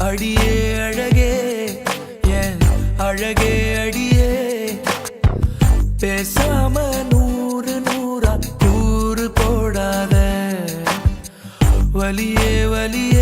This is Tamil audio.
அடியே அழகே என் அழகே அடியே பேசாம நூறு நூறா கூறு போடாத வலியே வலியே